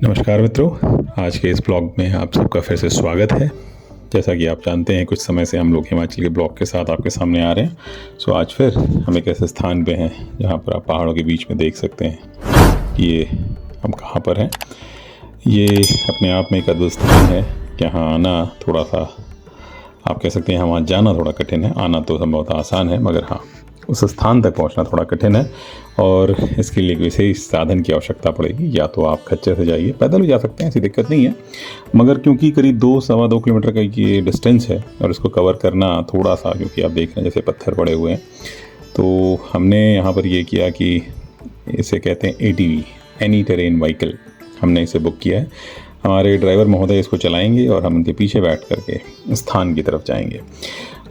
नमस्कार मित्रों, आज के इस ब्लॉग में आप सबका फिर से स्वागत है। जैसा कि आप जानते हैं, कुछ समय से हम लोग हिमाचल के ब्लॉग के साथ आपके सामने आ रहे हैं। सो आज फिर हम एक ऐसे स्थान पे हैं जहाँ पर आप पहाड़ों के बीच में देख सकते हैं कि ये हम कहाँ पर हैं। ये अपने आप में एक अद्भुत स्थान है। यहाँ आना थोड़ा सा, आप कह सकते हैं वहाँ जाना थोड़ा कठिन है, आना तो संभवतः आसान है, मगर हाँ, उस स्थान तक पहुंचना थोड़ा कठिन है और इसके लिए विशेष साधन की आवश्यकता पड़ेगी। या तो आप खच्चर से जाइए, पैदल भी जा सकते हैं, ऐसी दिक्कत नहीं है, मगर क्योंकि करीब 2-2.25 किलोमीटर का ये डिस्टेंस है और इसको कवर करना थोड़ा सा, क्योंकि आप देख रहे हैं जैसे पत्थर पड़े हुए हैं, तो हमने यहाँ पर ये किया कि इसे कहते हैं ATV, एनी टेरेन व्हीकल। हमने इसे बुक किया है। हमारे ड्राइवर महोदय इसको चलाएंगे और हम उनके पीछे बैठ करके स्थान की तरफ जाएंगे।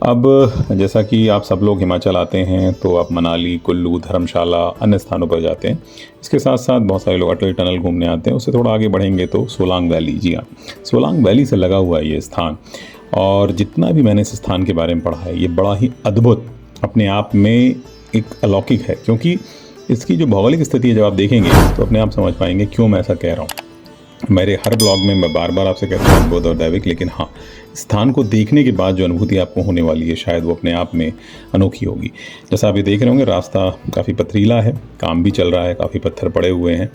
अब जैसा कि आप सब लोग हिमाचल आते हैं तो आप मनाली, कुल्लू, धर्मशाला, अन्य स्थानों पर जाते हैं। इसके साथ साथ बहुत सारे लोग अटल टनल घूमने आते हैं। उससे थोड़ा आगे बढ़ेंगे तो सोलांग वैली, जी हाँ, सोलांग वैली से लगा हुआ है ये स्थान। और जितना भी मैंने इस स्थान के बारे में पढ़ा है, ये बड़ा ही अद्भुत अपने आप में एक अलौकिक है, क्योंकि इसकी जो भौगोलिक स्थिति है, जब आप देखेंगे तो अपने आप समझ पाएंगे क्यों मैं ऐसा कह रहा हूँ। मेरे हर ब्लॉग में मैं बार बार आपसे कहता हूँ अद्भुत और दैविक, लेकिन हाँ, स्थान को देखने के बाद जो अनुभूति आपको होने वाली है, शायद वो अपने आप में अनोखी होगी। जैसा आप ये देख रहे होंगे, रास्ता काफ़ी पथरीला है, काम भी चल रहा है, काफ़ी पत्थर पड़े हुए हैं।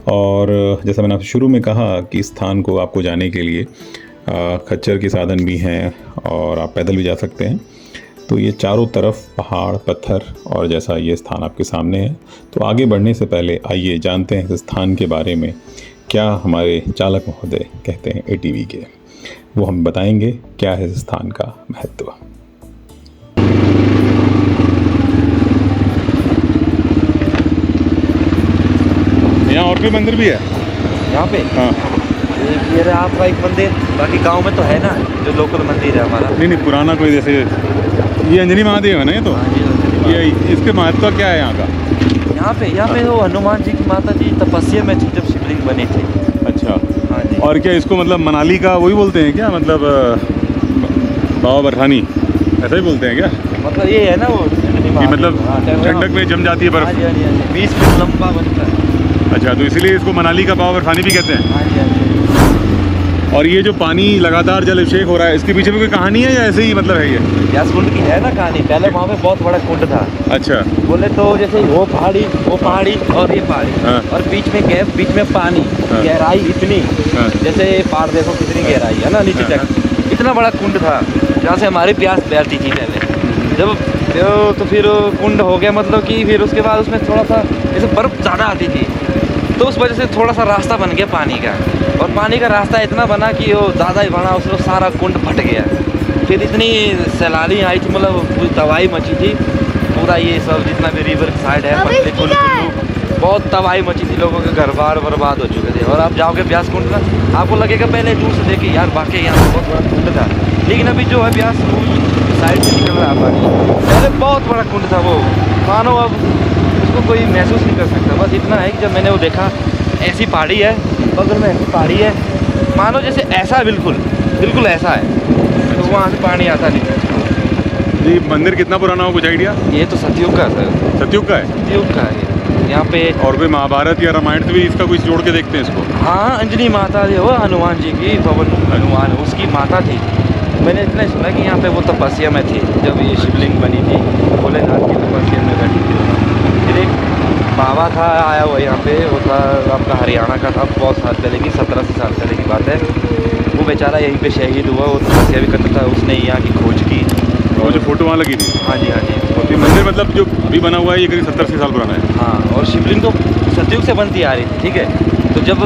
और जैसा मैंने आपसे शुरू में कहा कि स्थान को आपको जाने के लिए खच्चर के साधन भी हैं और आप पैदल भी जा सकते हैं। तो ये चारों तरफ पहाड़, पत्थर, और जैसा ये स्थान आपके सामने है। तो आगे बढ़ने से पहले आइए जानते हैं इस स्थान के बारे में क्या हमारे चालक महोदय कहते हैं ATV के। वो हम बताएंगे क्या है इस स्थान का महत्व। यहाँ और कोई मंदिर भी है यहाँ पे? हाँ, ये रहा आपका एक मंदिर। बाकी गांव में तो है ना जो लोकल मंदिर है हमारा। नहीं, पुराना कोई, जैसे ये अंजनी महादेव है ना, ये तो हाँ जी, ये इसके महत्व क्या है यहाँ का? यहाँ पे वो हनुमान जी की माता जी तपस्या में थी जब शिवलिंग बनी थी। अच्छा, हाँ जी। और क्या इसको मतलब मनाली का वही बोलते हैं क्या, मतलब बाबा बरफानी ऐसा ही बोलते हैं क्या? मतलब ये है ना वो कि मतलब ठंडक में जम जाती है हाँ बर्फ। जी, हाँ जी, हाँ जी, 20 फीट लंबा बनता है। अच्छा, तो इसीलिए इसको मनाली का बाबा बरफानी भी कहते हैं। हाँ जी, हाँ जी। और ये जो पानी लगातार जल अभिषेक हो रहा है, इसके पीछे भी कोई कहानी है या ऐसे ही मतलब है ये? व्यास कुंड की है ना कहानी। पहले वहाँ पे बहुत बड़ा कुंड था। अच्छा, बोले तो जैसे वो पहाड़ी और ये पहाड़ी, हाँ। और बीच में गैप, बीच में पानी, हाँ। गहराई इतनी, हाँ। जैसे पहाड़ देखो कितनी गहराई है ना नीचे तक। इतना बड़ा कुंड था जहाँ से हमारी प्यास बैठती थी पहले। जब तो फिर कुंड हो गया, मतलब कि फिर उसके बाद उसमें थोड़ा सा जैसे बर्फ़ ज़्यादा आती थी, तो उस वजह से थोड़ा सा रास्ता बन गया पानी का। और पानी का रास्ता इतना बना कि वो ज़्यादा ही बना, उसमें सारा कुंड फट गया। फिर इतनी सैलानी आई थी, मतलब पूरी तबाही मची थी। पूरा ये सब जितना भी रिवर साइड है, पतली कुल्लू, बहुत तबाही मची थी, लोगों के घर बार बर्बाद हो चुके थे। और आप जाओगे ब्यास कुंड में, आपको लगेगा पहले दूर से देखिए यार वाकई यहाँ बहुत बड़ा कुंड था, लेकिन अभी जो है ब्यास साइड से निकल रहा पानी, पहले बहुत बड़ा कुंड था वो। मानो अब उसको कोई महसूस नहीं कर सकता। बस इतना है कि जब मैंने वो देखा, ऐसी पहाड़ी है, बगल में ऐसी पहाड़ी है, मानो जैसे ऐसा बिल्कुल ऐसा है, तो वहाँ से पानी आता नहीं। ये मंदिर कितना पुराना हो, कुछ आइडिया? ये तो सतयुग का है। सतयुग का है? सतयुग का है यहाँ पे। और कोई महाभारत या रामायण से भी इसका कुछ जोड़ के देखते हैं इसको? हाँ, अंजनी माता जो है हनुमान जी की, पवन हनुमान उसकी माता थी। मैंने इतना ही सुना कि यहाँ पे वो तपस्या में थी जब ये शिवलिंग बनी थी, भोलेनाथ की तपस्या में बैठी थी। फिर एक बाबा था आया हुआ यहाँ पे, वो था आपका हरियाणा का था, बहुत साल पहले की, 17 साल पहले की बात है। वो बेचारा यहीं पे शहीद हुआ, वो तपस्या भी करता था, उसने यहाँ की खोज की। और जो फोटो वहाँ लगी थी? हाँ जी, हाँ जी। और ये मंदिर मतलब जो अभी बना हुआ है ये करीब 70-80 साल पुराना है। हाँ, और शिवलिंग तो सतयुग से बनती आ रही थी, ठीक है। तो जब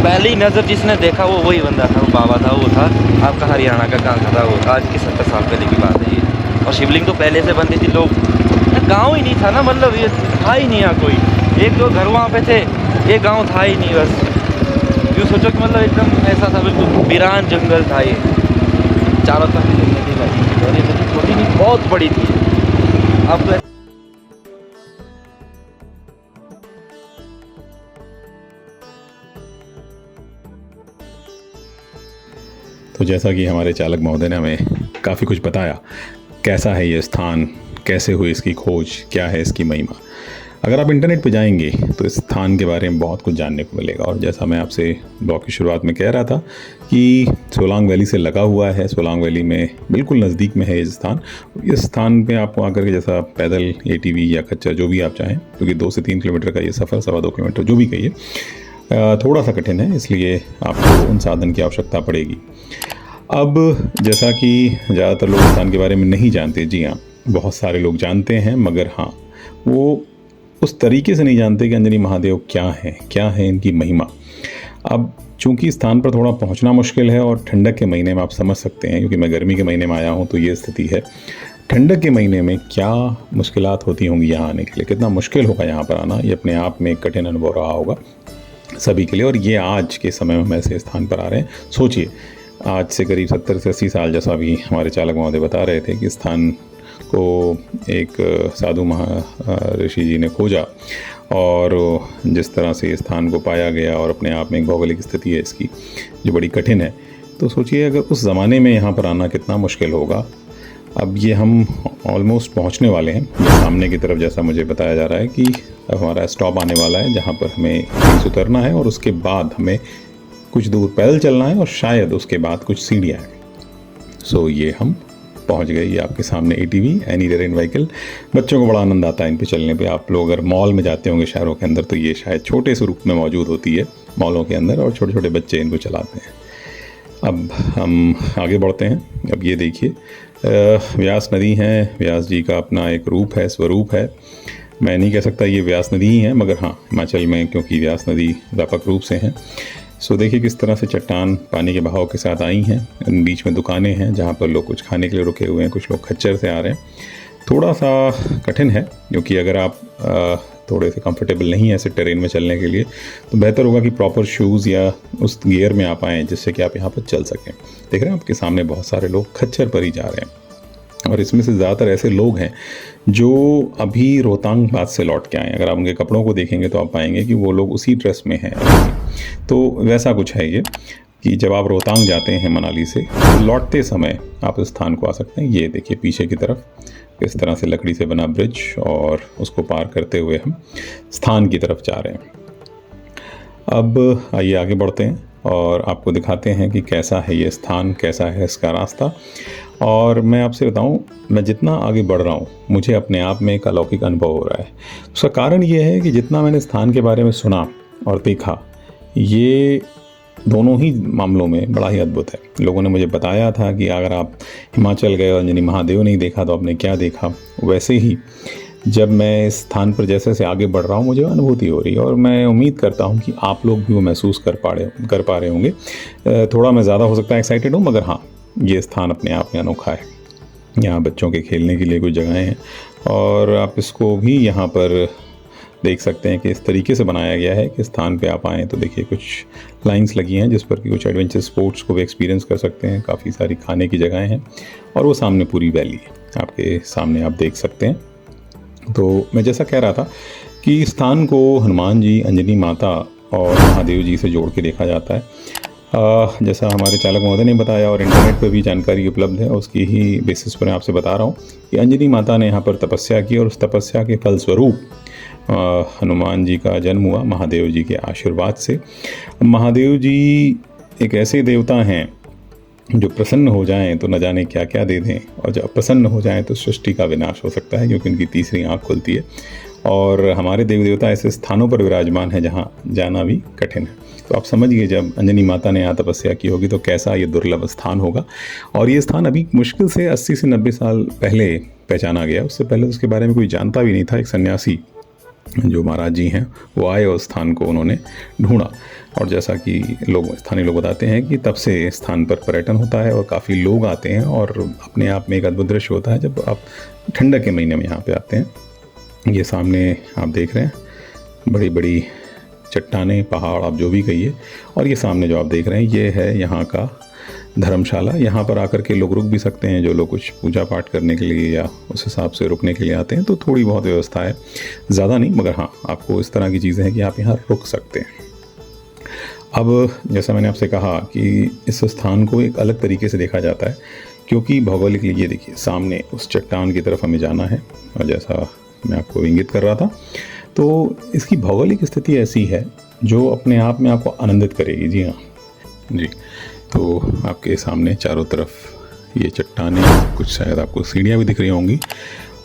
पहली नज़र जिसने देखा वो वही बंदा था, वो बाबा था, वो था आपका हरियाणा का गाँव था वो, आज की 70 साल पहले की बात है ये। और शिवलिंग तो पहले से बनती थी, लोग गांव ही नहीं था ना, मतलब ये था ही नहीं यहाँ कोई। एक दो घर वहाँ पे थे, ये गांव था ही नहीं। बस यूँ सोचो कि मतलब एकदम ऐसा था, बिल्कुल वीरान जंगल था ये, चारों तरफ नदी बनी थी, और ये नदी छोटी नहीं बहुत बड़ी थी। अब तो तो जैसा कि हमारे चालक महोदय ने हमें काफ़ी कुछ बताया, कैसा है ये स्थान, कैसे हुई इसकी खोज, क्या है इसकी महिमा। अगर आप इंटरनेट पे जाएंगे तो इस स्थान के बारे में बहुत कुछ जानने को मिलेगा। और जैसा मैं आपसे ब्लॉग की शुरुआत में कह रहा था कि सोलांग वैली से लगा हुआ है, सोलांग वैली में बिल्कुल नज़दीक में है ये स्थान। इस स्थान पे आपको आकर के जैसा पैदल ATV या खच्चर जो भी आप चाहें, क्योंकि 2 से 3 किलोमीटर का ये सफ़र, 2.25 किलोमीटर जो भी कहिए, थोड़ा सा कठिन है, इसलिए आपको उन साधन की आवश्यकता पड़ेगी। अब जैसा कि ज़्यादातर लोग स्थान के बारे में नहीं जानते, जी हाँ, बहुत सारे लोग जानते हैं, मगर हाँ, वो उस तरीके से नहीं जानते कि अंजनी महादेव क्या है इनकी महिमा। अब चूंकि स्थान पर थोड़ा पहुंचना मुश्किल है और ठंडक के महीने में आप समझ सकते हैं, क्योंकि मैं गर्मी के महीने में आया हूं तो ये स्थिति है। ठंडक के महीने में क्या मुश्किलात होती होंगी यहाँ आने के लिए, कितना मुश्किल होगा यहाँ पर आना, ये अपने आप में एक कठिन अनुभव रहा होगा सभी के लिए। और ये आज के समय में हम ऐसे स्थान पर आ रहे हैं। सोचिए, आज से करीब 70 से 80 साल, जैसा अभी हमारे चालक महोदय बता रहे थे, कि स्थान को एक साधु ऋषि जी ने खोजा और जिस तरह से स्थान को पाया गया और अपने आप में एक भौगोलिक स्थिति है इसकी जो बड़ी कठिन है, तो सोचिए अगर उस ज़माने में यहाँ पर आना कितना मुश्किल होगा। अब ये हम ऑलमोस्ट पहुँचने वाले हैं सामने की तरफ। जैसा मुझे बताया जा रहा है कि अब हमारा स्टॉप आने वाला है जहाँ पर हमें उतरना है और उसके बाद हमें कुछ दूर पैदल चलना है और शायद उसके बाद कुछ सीढ़ियाँ हैं। सो ये हम पहुंच गए। ये आपके सामने ATV, एनी टेरेन व्हीकल। बच्चों को बड़ा आनंद आता है इन पे चलने पे। आप लोग अगर मॉल में जाते होंगे शहरों के अंदर तो ये शायद छोटे से रूप में मौजूद होती है मॉलों के अंदर, और छोटे छोटे बच्चे इनको चलाते हैं। अब हम आगे बढ़ते हैं। अब ये देखिए, व्यास नदी है, व्यास जी का अपना एक रूप है, स्वरूप है। मैं नहीं कह सकता ये व्यास नदी ही है, मगर हाँ, हिमाचल में क्योंकि व्यास नदी व्यापक रूप से हैं। सो देखिए किस तरह से चट्टान पानी के बहाव के साथ आई हैं। बीच में दुकानें हैं जहाँ पर लोग कुछ खाने के लिए रुके हुए हैं, कुछ लोग खच्चर से आ रहे हैं। थोड़ा सा कठिन है क्योंकि अगर आप थोड़े से कंफर्टेबल नहीं है ऐसे टेरेन में चलने के लिए, तो बेहतर होगा कि प्रॉपर शूज़ या उस गियर में आप आएँ जिससे कि आप यहाँ पर चल सकें। देख रहे हैं आपके सामने बहुत सारे लोग खच्चर पर ही जा रहे हैं, और इसमें से ज़्यादातर ऐसे लोग हैं जो अभी रोहतांग पास से लौट के आए हैं। अगर आप उनके कपड़ों को देखेंगे तो आप पाएंगे कि वो लोग उसी ड्रेस में हैं। तो वैसा कुछ है ये कि जब आप रोहतांग जाते हैं मनाली से, तो लौटते समय आप इस स्थान को आ सकते हैं। ये देखिए पीछे की तरफ इस तरह से लकड़ी से बना ब्रिज, और उसको पार करते हुए हम स्थान की तरफ जा रहे हैं। अब आइए आगे बढ़ते हैं और आपको दिखाते हैं कि कैसा है ये स्थान, कैसा है इसका रास्ता। और मैं आपसे बताऊं, मैं जितना आगे बढ़ रहा हूं मुझे अपने आप में एक अलौकिक अनुभव हो रहा है। उसका कारण ये है कि जितना मैंने स्थान के बारे में सुना और देखा, ये दोनों ही मामलों में बड़ा ही अद्भुत है। लोगों ने मुझे बताया था कि अगर आप हिमाचल गए और अंजनी महादेव नहीं देखा तो आपने क्या देखा। वैसे ही जब मैं इस स्थान पर जैसे जैसे आगे बढ़ रहा हूँ मुझे अनुभूति हो रही है, और मैं उम्मीद करता हूँ कि आप लोग भी वो महसूस कर पा रहे होंगे। थोड़ा मैं ज़्यादा हो सकता है एक्साइटेड हूँ, मगर हाँ, ये स्थान अपने आप में अनोखा है। यहाँ बच्चों के खेलने के लिए कुछ जगहें हैं, और आप इसको भी यहाँ पर देख सकते हैं कि इस तरीके से बनाया गया है कि स्थान पे आप आएँ तो देखिए कुछ लाइंस लगी हैं जिस पर कि कुछ एडवेंचर स्पोर्ट्स को भी एक्सपीरियंस कर सकते हैं। काफ़ी सारी खाने की जगहें हैं, और वो सामने पूरी वैली है आपके सामने, आप देख सकते हैं। तो मैं जैसा कह रहा था कि स्थान को हनुमान जी, अंजनी माता और महादेव जी से जोड़ के देखा जाता है। जैसा हमारे चालक महोदय ने बताया और इंटरनेट पर भी जानकारी उपलब्ध है, उसकी ही बेसिस पर मैं आपसे बता रहा हूँ कि अंजनी माता ने यहाँ पर तपस्या की, और उस तपस्या के फलस्वरूप हनुमान जी का जन्म हुआ महादेव जी के आशीर्वाद से। महादेव जी एक ऐसे देवता हैं जो प्रसन्न हो जाएं तो न जाने क्या क्या दे दें, और जब प्रसन्न हो जाएं तो सृष्टि का विनाश हो सकता है, क्योंकि उनकी तीसरी आँख खुलती है। और हमारे देव देवता ऐसे स्थानों पर विराजमान है जहाँ जाना भी कठिन है। तो आप समझिए जब अंजनी माता ने यहाँ तपस्या की होगी तो कैसा ये दुर्लभ स्थान होगा। और ये स्थान अभी मुश्किल से 80 से 90 साल पहले पहचाना गया। उससे पहले उसके बारे में कोई जानता भी नहीं था। एक सन्यासी जो महाराज जी हैं वो आए और स्थान को उन्होंने ढूंढा, और जैसा कि स्थानीय लोग बताते हैं कि तब से स्थान पर पर्यटन होता है और काफ़ी लोग आते हैं, और अपने आप में एक अद्भुत दृश्य होता है जब आप ठंडक के महीने में यहाँ पे आते हैं। ये सामने आप देख रहे हैं बड़ी बड़ी चट्टानें, पहाड़, आप जो भी कहिए, और ये सामने जो आप देख रहे हैं ये है यहाँ का धर्मशाला। यहाँ पर आकर के लोग रुक भी सकते हैं, जो लोग कुछ पूजा पाठ करने के लिए या उस हिसाब से रुकने के लिए आते हैं। तो थोड़ी बहुत व्यवस्था है, ज़्यादा नहीं, मगर हाँ आपको इस तरह की चीज़ें हैं कि आप यहाँ रुक सकते हैं। अब जैसा मैंने आपसे कहा कि इस स्थान को एक अलग तरीके से देखा जाता है, क्योंकि भौगोलिक ये देखिए सामने उस चट्टान की तरफ हमें जाना है, और जैसा मैं आपको इंगित कर रहा था तो इसकी भौगोलिक स्थिति ऐसी है जो अपने आप में आपको आनंदित करेगी। जी हाँ जी। तो आपके सामने चारों तरफ ये चट्टानें, कुछ शायद आपको सीढ़ियाँ भी दिख रही होंगी,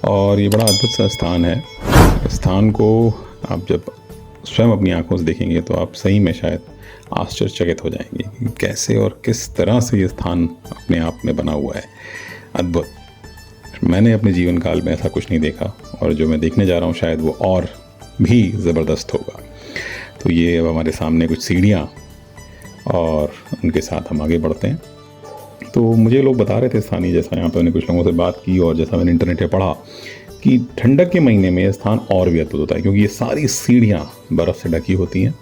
और ये बड़ा अद्भुत सा स्थान है। स्थान को आप जब स्वयं अपनी आंखों से देखेंगे तो आप सही में शायद आश्चर्यचकित हो जाएंगे कि कैसे और किस तरह से ये स्थान अपने आप में बना हुआ है। अद्भुत। मैंने अपने जीवन काल में ऐसा कुछ नहीं देखा, और जो मैं देखने जा रहा हूँ शायद वो और भी ज़बरदस्त होगा। तो ये अब हमारे सामने कुछ सीढ़ियाँ, और उनके साथ हम आगे बढ़ते हैं। तो मुझे लोग बता रहे थे स्थानीय, जैसा यहाँ पर मैंने कुछ लोगों से बात की और जैसा मैंने इंटरनेट पे पढ़ा, कि ठंडक के महीने में यह स्थान और भी अद्भुत होता है, क्योंकि ये सारी सीढ़ियाँ बर्फ़ से ढकी होती हैं,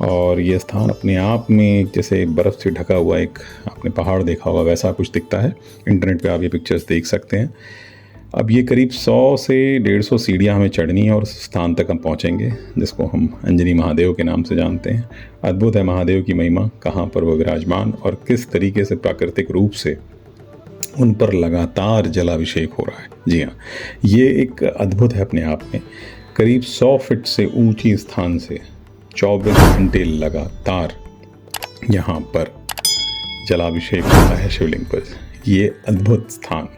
और ये स्थान अपने आप में जैसे बर्फ़ से ढका हुआ एक, आपने पहाड़ देखा होगा वैसा कुछ दिखता है। इंटरनेट पे आप ये पिक्चर्स देख सकते हैं। अब ये करीब 100 से 150 सीढ़ियाँ हमें चढ़नी है और उस स्थान तक हम पहुँचेंगे, जिसको हम अंजनी महादेव के नाम से जानते हैं। अद्भुत है महादेव की महिमा, कहाँ पर वो विराजमान और किस तरीके से प्राकृतिक रूप से उन पर लगातार जलाभिषेक हो रहा है। जी हाँ, ये एक अद्भुत है अपने आप में। करीब 100 फीट से ऊंची स्थान से 24 घंटे लगातार यहाँ पर जलाभिषेक होता है शिवलिंग पर। ये अद्भुत स्थान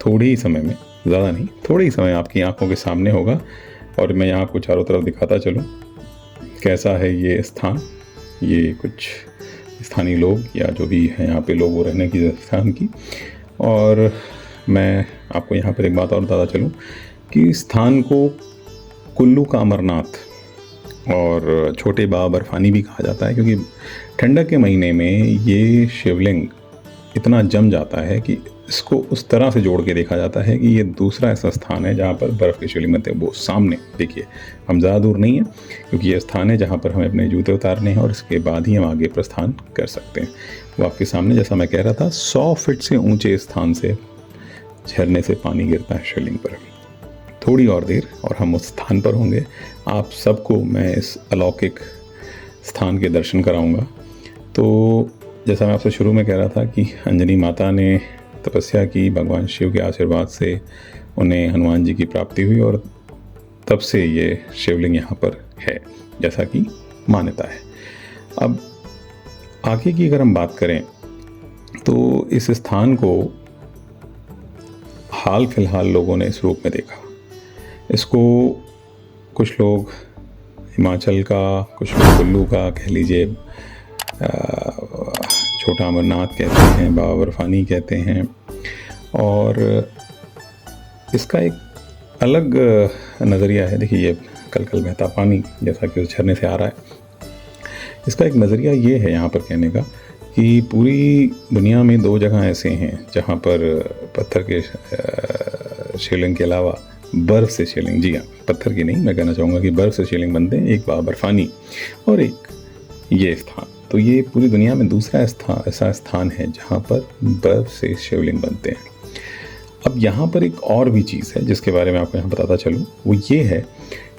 थोड़े ही समय में, ज़्यादा नहीं, थोड़े ही समय आपकी आंखों के सामने होगा, और मैं यहाँ आपको चारों तरफ दिखाता चलूँ कैसा है ये स्थान। ये कुछ स्थानीय लोग या जो भी हैं यहाँ पे लोग, वो रहने की स्थान की। और मैं आपको यहाँ पर एक बात और बताता चलूँ कि स्थान को कुल्लू का अमरनाथ और छोटे बाबा बर्फानी भी कहा जाता है, क्योंकि ठंडक के महीने में ये शिवलिंग इतना जम जाता है कि इसको उस तरह से जोड़ के देखा जाता है कि ये दूसरा ऐसा स्थान है जहाँ पर बर्फ़ के शिवलिंग बनते हैं। वो सामने देखिए, हम ज़्यादा दूर नहीं हैं, क्योंकि ये स्थान है जहाँ पर हमें अपने जूते उतारने हैं और इसके बाद ही हम आगे प्रस्थान कर सकते हैं। वो आपके सामने, जैसा मैं कह रहा था, 100 फीट से ऊंचे स्थान से झरने से पानी गिरता है शिवलिंग पर। थोड़ी और देर और हम उस स्थान पर होंगे। आप सबको मैं इस अलौकिक स्थान के दर्शन कराऊंगा। तो जैसा मैं आपसे शुरू में कह रहा था कि अंजनी माता ने तपस्या की, भगवान शिव के आशीर्वाद से उन्हें हनुमान जी की प्राप्ति हुई, और तब से ये शिवलिंग यहाँ पर है, जैसा कि मान्यता है। अब आगे की अगर हम बात करें तो इस स्थान को हाल फिलहाल लोगों ने इस रूप में देखा। इसको कुछ लोग हिमाचल का, कुछ लोग कुल्लू का, कह लीजिए छोटा अमरनाथ कहते हैं, बाबा बर्फानी कहते हैं, और इसका एक अलग नज़रिया है। देखिए, ये कल कल बहता पानी जैसा कि उस झरने से आ रहा है। इसका एक नज़रिया ये है यहाँ पर कहने का कि पूरी दुनिया में 2 जगह ऐसे हैं जहाँ पर पत्थर के शिवलिंग के अलावा बर्फ़ से शिवलिंग, जी हाँ, पत्थर की नहीं, मैं कहना चाहूँगा कि बर्फ़ से शिवलिंग बनते हैं। एक बाबा बर्फानी और एक ये स्थान। तो ये पूरी दुनिया में दूसरा ऐसा स्थान है जहाँ पर बर्फ़ से शिवलिंग बनते हैं। अब यहाँ पर एक और भी चीज़ है जिसके बारे में आपको यहाँ बताता चलूँ, वो ये है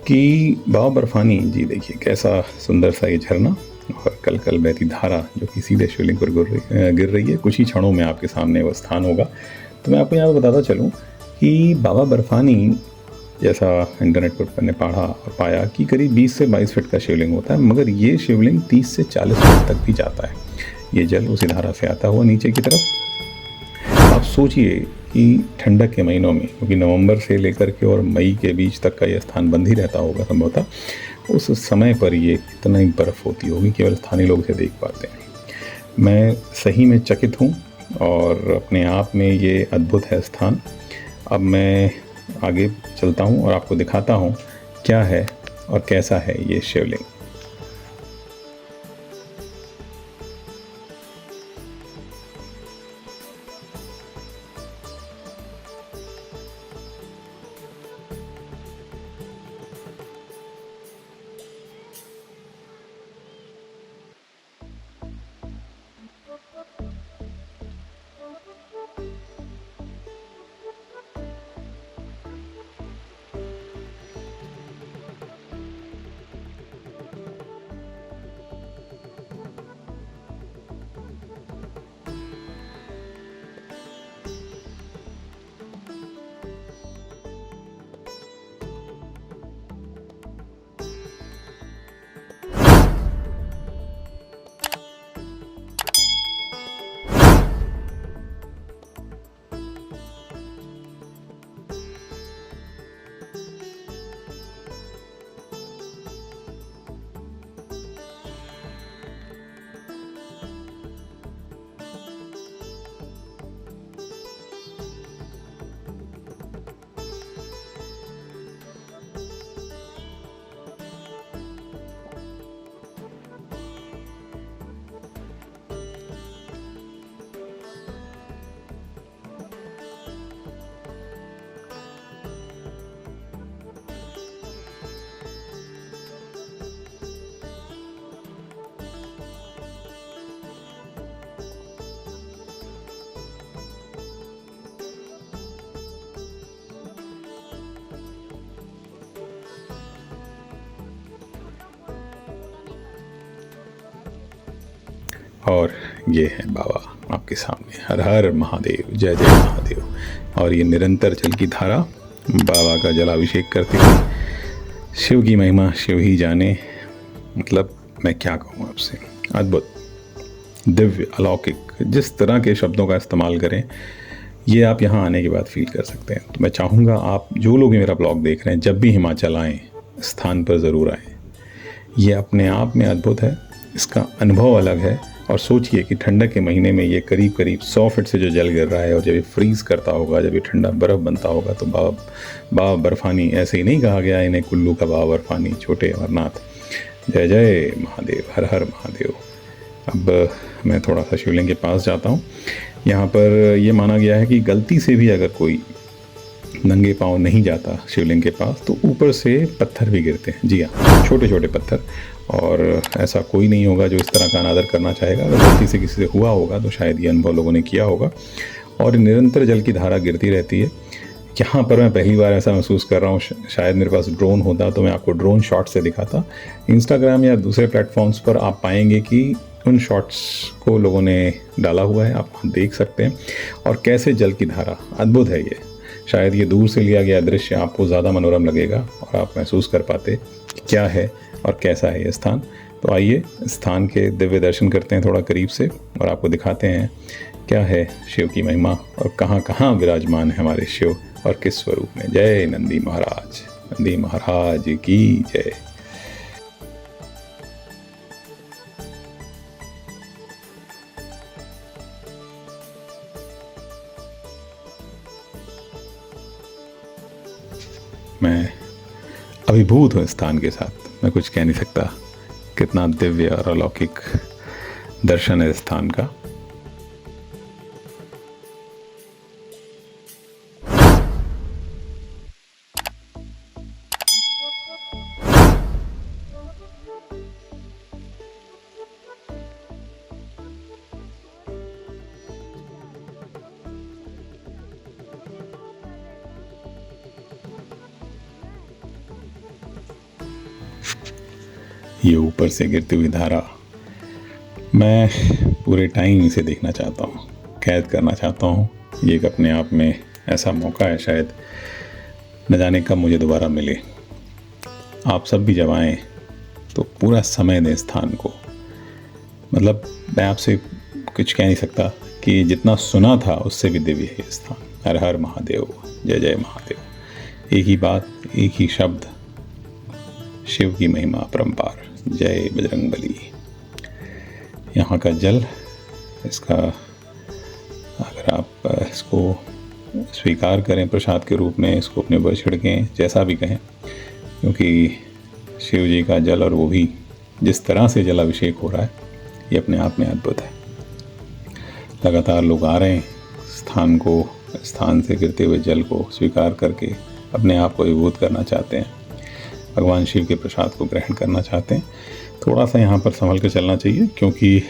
कि बाबा बर्फानी जी, देखिए कैसा सुंदर सा ये झरना और कल कल बहती धारा जो कि सीधे शिवलिंग पर गिर रही है। कुछ ही क्षणों में आपके सामने वो स्थान होगा। तो मैं आपको यहाँ पर बताता चलूँ कि बाबा बर्फानी, जैसा इंटरनेट पर मैंने पढ़ा और पाया, कि करीब 20 से 22 फीट का शिवलिंग होता है, मगर ये शिवलिंग 30 से 40 फीट तक भी जाता है। ये जल उसी धारा से आता हुआ नीचे की तरफ। आप सोचिए कि ठंडक के महीनों में, क्योंकि नवंबर से लेकर के और मई के बीच तक का यह स्थान बंद ही रहता होगा संभवतः, उस समय पर ये कितना ही बर्फ़ होती होगी, केवल स्थानीय लोग इसे देख पाते हैं। मैं सही में चकित हूँ और अपने आप में ये अद्भुत है स्थान। अब मैं आगे चलता हूँ और आपको दिखाता हूँ क्या है और कैसा है ये शिवलिंग। और ये है बाबा आपके सामने। हर हर महादेव, जय जय महादेव। और ये निरंतर जल की धारा बाबा का जलाभिषेक करते हुए। शिव की महिमा शिव ही जाने, मतलब मैं क्या कहूँ आपसे। अद्भुत, दिव्य, अलौकिक, जिस तरह के शब्दों का इस्तेमाल करें ये आप यहाँ आने के बाद फील कर सकते हैं। तो मैं चाहूँगा आप जो लोग मेरा ब्लॉग देख रहे हैं जब भी हिमाचल आएँ स्थान पर ज़रूर आएँ। ये अपने आप में अद्भुत है, इसका अनुभव अलग है। और सोचिए कि ठंडक के महीने में ये करीब करीब 100 फीट से जो जल गिर रहा है और जब ये फ्रीज़ करता होगा, जब ये ठंडा बर्फ़ बनता होगा तो बाबा बर्फ़ानी, ऐसे ही नहीं कहा गया इन्हें कुल्लू का बाबा बर्फ़ानी, छोटे अमरनाथ। जय जय महादेव, हर हर महादेव। अब मैं थोड़ा सा शिवलिंग के पास जाता हूँ। यहाँ पर ये माना गया है कि गलती से भी अगर कोई नंगे पाँव नहीं जाता शिवलिंग के पास तो ऊपर से पत्थर भी गिरते हैं। जी हाँ, छोटे छोटे पत्थर। और ऐसा कोई नहीं होगा जो इस तरह का अनादर करना चाहेगा। अगर गलती से किसी से हुआ होगा तो शायद ये अनुभव लोगों ने किया होगा। और निरंतर जल की धारा गिरती रहती है। यहाँ पर मैं पहली बार ऐसा महसूस कर रहा हूँ। शायद मेरे पास ड्रोन होता तो मैं आपको ड्रोन शॉट से दिखाता। इंस्टाग्राम या दूसरे प्लेटफॉर्म्स पर आप पाएंगे कि उन शॉट्स को लोगों ने डाला हुआ है, आप देख सकते हैं। और कैसे जल की धारा, अद्भुत है ये। शायद ये दूर से लिया गया दृश्य आपको ज़्यादा मनोरम लगेगा और आप महसूस कर पाते क्या है और कैसा है ये स्थान। तो आइए स्थान के दिव्य दर्शन करते हैं थोड़ा करीब से और आपको दिखाते हैं क्या है शिव की महिमा और कहाँ कहाँ विराजमान है हमारे शिव और किस स्वरूप में। जय नंदी महाराज, नंदी महाराज की जय। मैं अभिभूत हूँ स्थान के साथ, मैं कुछ कह नहीं सकता। कितना दिव्य और अलौकिक दर्शन है स्थान का। ये ऊपर से गिरती हुई धारा, मैं पूरे टाइम इसे देखना चाहता हूँ, कैद करना चाहता हूँ। ये एक अपने आप में ऐसा मौका है, शायद न जाने कब मुझे दोबारा मिले। आप सब भी जब आएँ तो पूरा समय दें स्थान को। मतलब मैं आपसे कुछ कह नहीं सकता कि जितना सुना था उससे भी दिव्य है ये स्थान। हर हर महादेव, जय जय महादेव। एक ही बात, एक ही शब्द, शिव की महिमा अपरंपार। जय बजरंगबली। यहाँ का जल, इसका अगर आप इसको स्वीकार करें प्रसाद के रूप में, इसको अपने ऊपर छिड़कें, जैसा भी कहें, क्योंकि शिव जी का जल और वो भी जिस तरह से जलाभिषेक हो रहा है ये अपने आप में अद्भुत है। लगातार लोग आ रहे हैं स्थान से गिरते हुए जल को स्वीकार करके अपने आप को विभूत करना चाहते हैं, भगवान शिव के प्रसाद को ग्रहण करना चाहते हैं। थोड़ा सा यहाँ पर संभल कर चलना चाहिए क्योंकि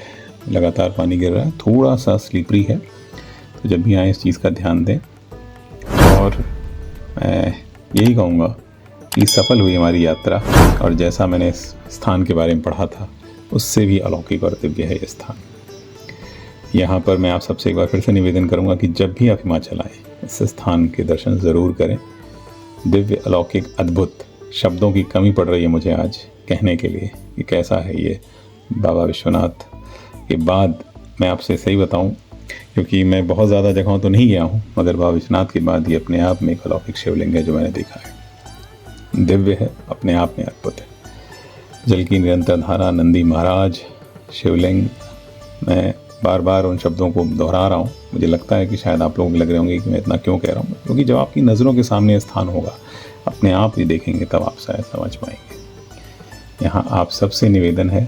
लगातार पानी गिर रहा है, थोड़ा सा स्लिपरी है। तो जब भी आए इस चीज़ का ध्यान दें। और मैं यही कहूँगा कि सफल हुई हमारी यात्रा और जैसा मैंने इस स्थान के बारे में पढ़ा था उससे भी अलौकिक और दिव्य है ये स्थान। यहाँ पर मैं आप सबसे एक बार फिर से निवेदन करूँगा कि जब भी आप हिमाचल आएँ इस स्थान के दर्शन ज़रूर करें। दिव्य, अलौकिक, अद्भुत, शब्दों की कमी पड़ रही है मुझे आज कहने के लिए कि कैसा है ये। बाबा विश्वनाथ के बाद मैं आपसे सही बताऊं, क्योंकि मैं बहुत ज़्यादा जगहों तो नहीं गया हूं, मगर बाबा विश्वनाथ के बाद ये अपने आप में एक अलौकिक शिवलिंग है जो मैंने देखा है। दिव्य है, अपने आप में अद्भुत है। जल की निरंतर धारा, नंदी महाराज, शिवलिंग। मैं बार बार उन शब्दों को दोहरा रहा हूँ। मुझे लगता है कि शायद आप लोग लग रहे होंगे कि मैं इतना क्यों कह रहा हूँ, क्योंकि जब आपकी नज़रों के सामने स्थान होगा, अपने आप ही देखेंगे, तब आप शायद समझ पाएंगे। यहाँ आप सबसे निवेदन है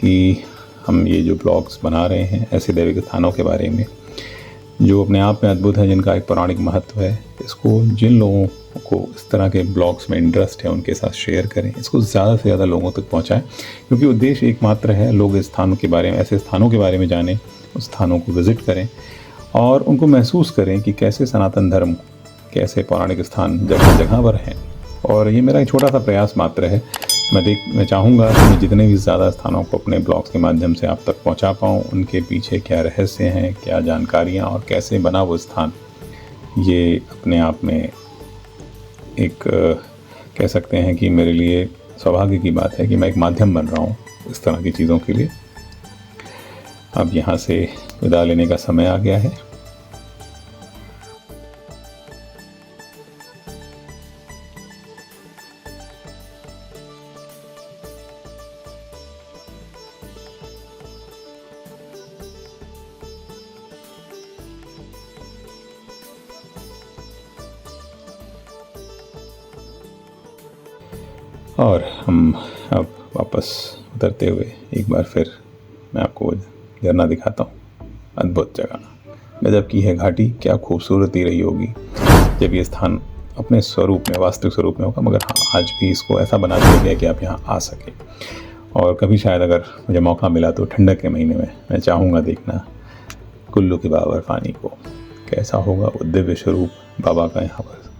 कि हम ये जो ब्लॉग्स बना रहे हैं ऐसे दैविक स्थानों के बारे में जो अपने आप में अद्भुत है, जिनका एक पौराणिक महत्व है, इसको जिन लोगों को इस तरह के ब्लॉग्स में इंटरेस्ट है उनके साथ शेयर करें, इसको ज़्यादा से ज़्यादा लोगों तक पहुँचाएं। क्योंकि उद्देश्य एकमात्र है, लोग इस स्थानों के बारे में, ऐसे स्थानों के बारे में जानें, उस स्थानों को विज़िट करें और उनको महसूस करें कि कैसे सनातन धर्म, कैसे पौराणिक स्थान जगह जगह पर हैं। और ये मेरा एक छोटा सा प्रयास मात्र है मैं चाहूँगा कि मैं जितने भी ज़्यादा स्थानों को अपने ब्लॉग्स के माध्यम से आप तक पहुँचा पाऊँ, उनके पीछे क्या रहस्य हैं, क्या जानकारियाँ और कैसे बना वो स्थान, ये अपने आप में एक कह सकते हैं कि मेरे लिए सौभाग्य की बात है कि मैं एक माध्यम बन रहा हूँ इस तरह की चीज़ों के लिए। अब यहाँ से विदा लेने का समय आ गया है। और हम अब वापस उतरते हुए एक बार फिर मैं आपको झरना दिखाता हूँ। अद्भुत जगह, गजब की है घाटी। क्या खूबसूरती रही होगी जब ये स्थान अपने स्वरूप में, वास्तविक स्वरूप में होगा। मगर हाँ, आज भी इसको ऐसा बना दिया गया कि आप यहाँ आ सकें। और कभी शायद अगर मुझे मौका मिला तो ठंडक के महीने में मैं चाहूँगा देखना कुल्लू के बाबर पानी को। कैसा होगा वो दिव्य स्वरूप बाबा का यहाँ पर,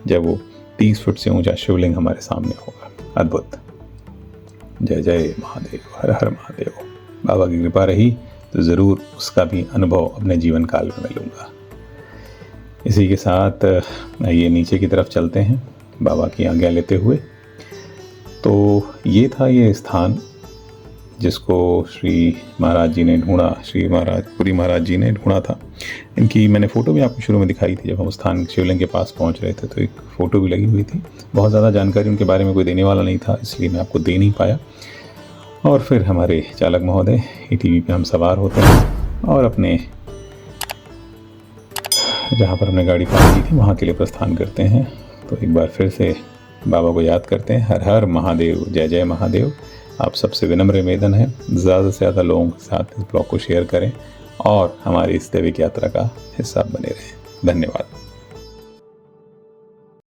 जब वो 30 फुट से ऊंचा शिवलिंग हमारे सामने होगा। अद्भुत। जय जय महादेव, हर हर महादेव। बाबा की कृपा रही तो ज़रूर उसका भी अनुभव अपने जीवन काल में मैं लूँगा। इसी के साथ ये नीचे की तरफ चलते हैं बाबा की आज्ञा लेते हुए। तो ये था ये स्थान जिसको श्री महाराज जी ने ढूंढा, श्री महाराज पुरी महाराज जी ने ढूंढा था। इनकी मैंने फ़ोटो भी आपको शुरू में दिखाई थी जब हम स्थान शिवलिंग के पास पहुंच रहे थे, तो एक फ़ोटो भी लगी हुई थी। बहुत ज़्यादा जानकारी उनके बारे में कोई देने वाला नहीं था, इसलिए मैं आपको दे नहीं पाया। और फिर हमारे चालक महोदय ATV पे हम सवार होते हैं और अपने जहाँ पर हमने गाड़ी पार्क की थी वहाँ के लिए प्रस्थान करते हैं। तो एक बार फिर से बाबा को याद करते हैं। हर हर महादेव, जय जय महादेव। आप सबसे विनम्र निवेदन है ज़्यादा से ज़्यादा लोगों के साथ इस ब्लॉग को शेयर करें और हमारी इस दैविक यात्रा का हिस्सा बने रहें। धन्यवाद।